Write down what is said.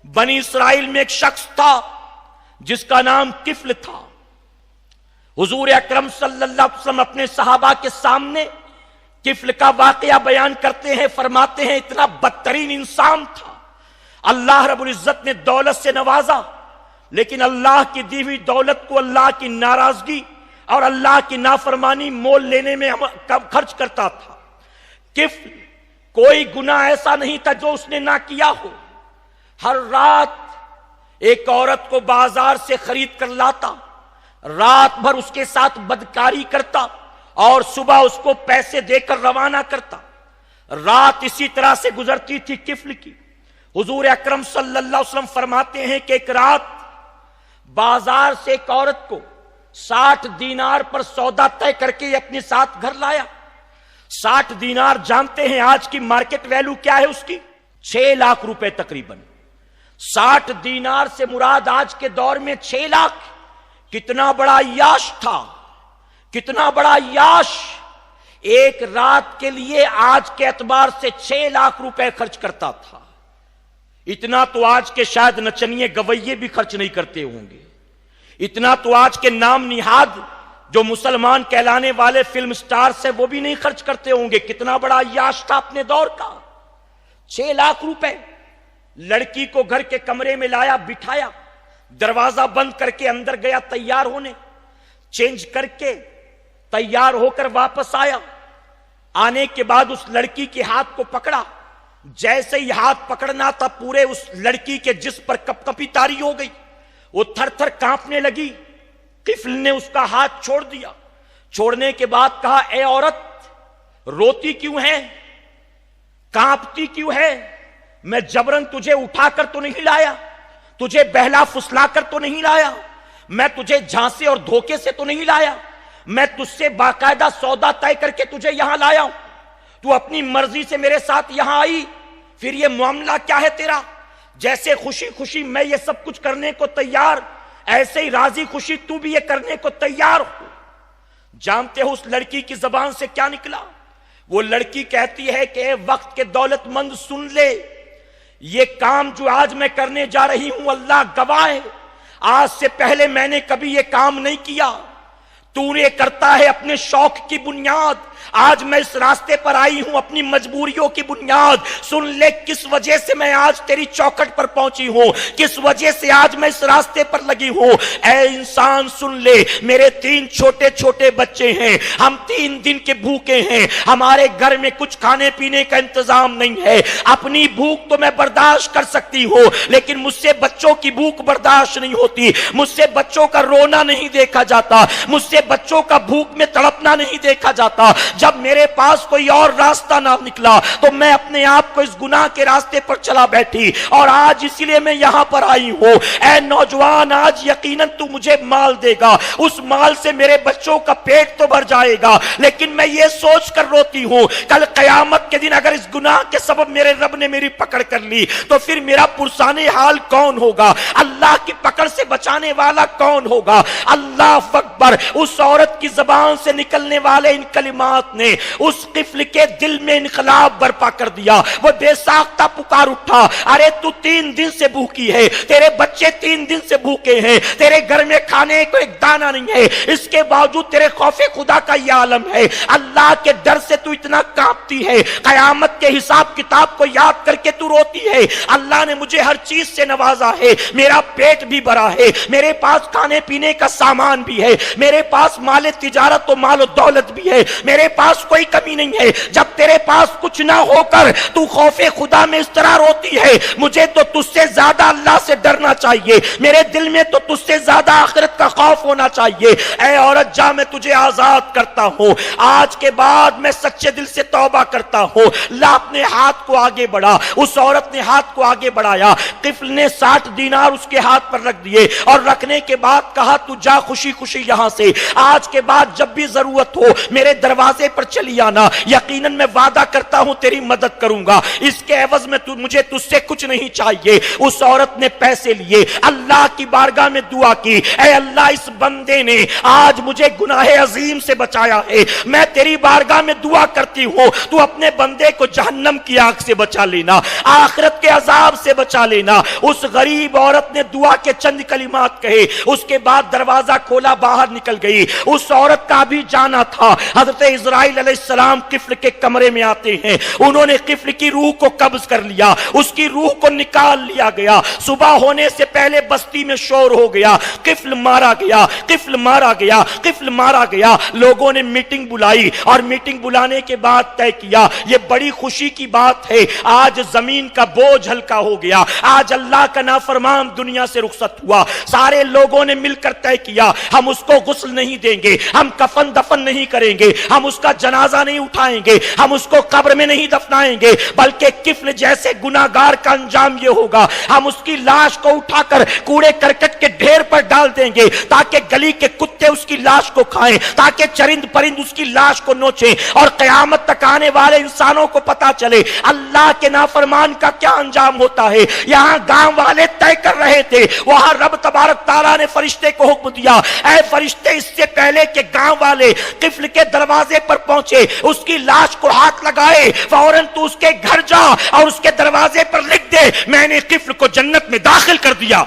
بنی اسرائیل میں ایک شخص تھا جس کا نام کفل تھا. حضور اکرم صلی اللہ علیہ وسلم اپنے صحابہ کے سامنے کفل کا واقعہ بیان کرتے ہیں, فرماتے ہیں اتنا بدترین انسان تھا. اللہ رب العزت نے دولت سے نوازا, لیکن اللہ کی دی ہوئی دولت کو اللہ کی ناراضگی اور اللہ کی نافرمانی مول لینے میں خرچ کرتا تھا. کفل کوئی گناہ ایسا نہیں تھا جو اس نے نہ کیا ہو. ہر رات ایک عورت کو بازار سے خرید کر لاتا, رات بھر اس کے ساتھ بدکاری کرتا اور صبح اس کو پیسے دے کر روانہ کرتا. رات اسی طرح سے گزرتی تھی کفل کی. حضور اکرم صلی اللہ علیہ وسلم فرماتے ہیں کہ ایک رات بازار سے ایک عورت کو 60 دینار پر سودا طے کر کے اپنے ساتھ گھر لایا. 60 دینار جانتے ہیں آج کی مارکیٹ ویلو کیا ہے اس کی؟ 6 لاکھ روپے تقریباً. 60 دینار سے مراد آج کے دور میں 6 لاکھ. کتنا بڑا عیاش تھا, کتنا بڑا عیاش. ایک رات کے لیے آج کے اعتبار سے 6 لاکھ روپے خرچ کرتا تھا. اتنا تو آج کے شاید نچنیے گویے بھی خرچ نہیں کرتے ہوں گے. اتنا تو آج کے نام نہاد جو مسلمان کہلانے والے فلم سٹار سے وہ بھی نہیں خرچ کرتے ہوں گے. کتنا بڑا عیاش تھا اپنے دور کا. 6 لاکھ روپے. لڑکی کو گھر کے کمرے میں لایا, بٹھایا, دروازہ بند کر کے اندر گیا تیار ہونے, چینج کر کے تیار ہو کر واپس آیا. آنے کے بعد اس لڑکی کے ہاتھ کو پکڑا. جیسے ہی ہاتھ پکڑنا تھا پورے اس لڑکی کے جسم پر کپ کپی طاری ہو گئی, وہ تھر تھر کانپنے لگی. کفل نے اس کا ہاتھ چھوڑ دیا. چھوڑنے کے بعد کہا, اے عورت روتی کیوں ہے, کانپتی کیوں ہے؟ میں جبرن تجھے اٹھا کر تو نہیں لایا, تجھے بہلا فسلا کر تو نہیں لایا, میں تجھے جھانسے اور دھوکے سے تو نہیں لایا, میں تجھ سے باقاعدہ سودا طے کر کے تجھے یہاں لایا ہوں. تو اپنی مرضی سے میرے ساتھ یہاں آئی, پھر یہ معاملہ کیا ہے تیرا؟ جیسے خوشی خوشی میں یہ سب کچھ کرنے کو تیار, ایسے ہی راضی خوشی تو بھی یہ کرنے کو تیار ہو. جانتے ہو اس لڑکی کی زبان سے کیا نکلا؟ وہ لڑکی کہتی ہے کہ اے وقت کے دولت مند سن لے, یہ کام جو آج میں کرنے جا رہی ہوں اللہ گواہ ہے, آج سے پہلے میں نے کبھی یہ کام نہیں کیا. تو نے کرتا ہے اپنے شوق کی بنیاد, آج میں اس راستے پر آئی ہوں اپنی مجبوریوں کی بنیاد. سن لے کس وجہ سے میں آج تیری چوکھٹ پر پہنچی ہوں, کس وجہ سے آج میں اس راستے پر لگی ہوں. اے انسان سن لے, میرے 3 چھوٹے چھوٹے بچے ہیں, ہم 3 دن کے بھوکے ہیں, ہمارے گھر میں کچھ کھانے پینے کا انتظام نہیں ہے. اپنی بھوک تو میں برداشت کر سکتی ہوں, لیکن مجھ سے بچوں کی بھوک برداشت نہیں ہوتی. مجھ سے بچوں کا رونا نہیں دیکھا جاتا, مجھ سے بچوں کا بھوک میں تڑپنا نہیں دیکھا جاتا. جب میرے پاس کوئی اور راستہ نہ نکلا تو میں اپنے آپ کو اس گناہ کے راستے پر چلا بیٹھی, اور آج اسی لیے میں یہاں پر آئی ہوں. اے نوجوان, آج یقیناً تو مجھے مال دے گا, اس مال سے میرے بچوں کا پیٹ تو بھر جائے گا, لیکن میں یہ سوچ کر روتی ہوں کل قیامت کے دن اگر اس گناہ کے سبب میرے رب نے میری پکڑ کر لی تو پھر میرا پرسان حال کون ہوگا, اللہ کی پکڑ سے بچانے والا کون ہوگا. اللہ اکبر. اس عورت کی زبان سے نکلنے والے ان کلمات نے اس قفل کے دل میں انقلاب برپا کر دیا. وہ بے ساختہ پکار اٹھا, ارے تو 3 دن سے بھوکی ہے, تیرے بچے 3 دن سے بھوکے ہیں, تیرے گھر میں کھانے کو ایک دانہ نہیں ہے, اس کے باوجود تیرے خوف خدا کا یہ عالم ہے. اللہ کے ڈر سے تو اتنا کانپتی ہے, قیامت کے حساب کتاب کو یاد کر کے تو روتی ہے. اللہ نے مجھے ہر چیز سے نوازا ہے, میرا پیٹ بھی بھرا ہے, میرے پاس کھانے پینے کا سامان بھی ہے, میرے پاس مال تجارت و مال و دولت بھی ہے, میرے پاس کوئی کمی نہیں ہے. جب تیرے پاس کچھ نہ ہو کر تو خوف خدا میں اس طرح روتی ہے, مجھے تو تجھ سے زیادہ اللہ سے ڈرنا چاہیے, میرے دل میں تو تجھ سے زیادہ آخرت کا خوف ہونا چاہیے. اے عورت جا, میں تجھے آزاد کرتا ہوں, آج کے بعد میں سچے دل سے توبہ کرتا ہوں. لا اپنے ہاتھ کو آگے بڑھا. اس عورت نے ہاتھ کو آگے بڑھایا, قفل نے 60 دینار اس کے ہاتھ پر رکھ دیے, اور رکھنے کے بعد کہا تو جا خوشی خوشی یہاں سے, آج کے بعد جب بھی ضرورت ہو میرے دروازے دروازے پر چلی آنا, یقیناً میں وعدہ کرتا ہوں تیری مدد کروں گا, اس کے عوض میں مجھے تجھ سے کچھ نہیں چاہیے. اس عورت نے پیسے لیے, اللہ کی بارگاہ میں دعا کی, اے اللہ اس بندے نے آج مجھے گناہ عظیم سے بچایا ہے, میں تیری بارگاہ میں دعا کرتی ہوں تو اپنے بندے کو جہنم کی آگ سے بچا لینا, آخرت کے عذاب سے بچا لینا. اس غریب عورت نے دعا کے چند کلمات کہے, اس کے بعد دروازہ کھولا, باہر نکل گئی. اس عورت کا بھی جانا تھا. حضرت اسرائیل علیہ السلام قفل کے کمرے میں آتے ہیں, انہوں نے قفل کی روح کو قبض کر لیا, اس کی روح کو نکال لیا گیا. صبح ہونے سے پہلے بستی میں شور ہو گیا, قفل مارا گیا, قفل مارا گیا, قفل مارا گیا. لوگوں نے میٹنگ بلائی اور میٹنگ بلانے کے بعد طے کیا, یہ بڑی خوشی کی بات ہے, آج زمین کا بوجھ ہلکا ہو گیا, آج اللہ کا نافرمان دنیا سے رخصت ہوا. سارے لوگوں نے مل کر طے کیا, ہم اس کو غسل نہیں دیں گے, ہم کفن دفن نہیں کریں گے, ہم اس کا جنازہ نہیں اٹھائیں گے, ہم اس کو قبر میں نہیں دفنائیں گے, بلکہ قفل جیسے گناہگار کا انجام یہ ہوگا, ہم اس کی لاش کو اٹھا کر کوڑے کرکٹ کے ڈھیر پر ڈال دیں گے تاکہ گلی کے کتے اس کی لاش کو کھائیں, تاکہ چرند پرند اس کی لاش کو نوچیں, اور قیامت تک آنے والے انسانوں کو پتا چلے اللہ کے نافرمان کا کیا انجام ہوتا ہے. یہاں گاؤں والے طے کر رہے تھے, وہاں رب تبارک تعالیٰ نے فرشتے کو حکم دیا, اے فرشتے اس سے پہلے کہ گاؤں والے قفل کے دروازے پر پہنچے اس کی لاش کو ہاتھ لگائے, فوراً تو اس کے گھر جا اور اس کے دروازے پر لکھ دے, میں نے قفل کو جنت میں داخل کر دیا.